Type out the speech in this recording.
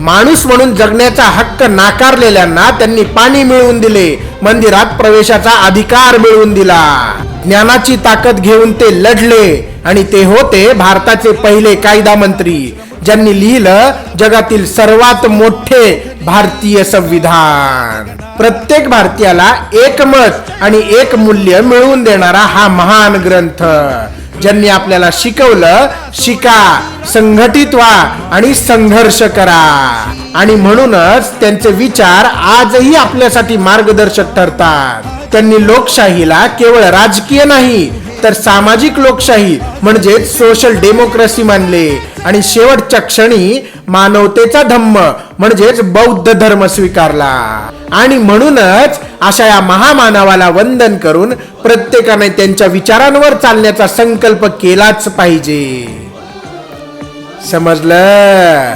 माणूस म्हणून जगण्याचा हक्क नाकारलेल्यांना त्यांनी पाणी मिळवून दिले, मंदिरात प्रवेशाचा अधिकार मिळवून दिला. ज्ञानाची ताकद घेऊन ते लढले आणि ते होते भारताचे पहिले कायदा मंत्री, ज्यांनी लिहिलं जगातील सर्वात मोठे भारतीय संविधान. प्रत्येक भारतीयाला एक मत आणि एक मूल्य मिळवून देणारा हा महान ग्रंथ, ज्यांनी आपल्याला शिकवलं शिका, संघटित व्हा आणि संघर्ष करा. आणि म्हणूनच त्यांचे विचार आजही आपल्यासाठी मार्गदर्शक ठरतात. त्यांनी लोकशाहीला केवळ राजकीय नाही तर सामाजिक लोकशाही म्हणजेच सोशल डेमोक्रेसी मानले आणि शेवटच्या क्षणी मानवतेचा धम्म म्हणजेच बौद्ध धर्म स्वीकारला. आणि म्हणूनच अशा या महामानवाला वंदन करून प्रत्येकाने त्यांच्या विचारांवर चालण्याचा संकल्प केलाच पाहिजे. समजलं?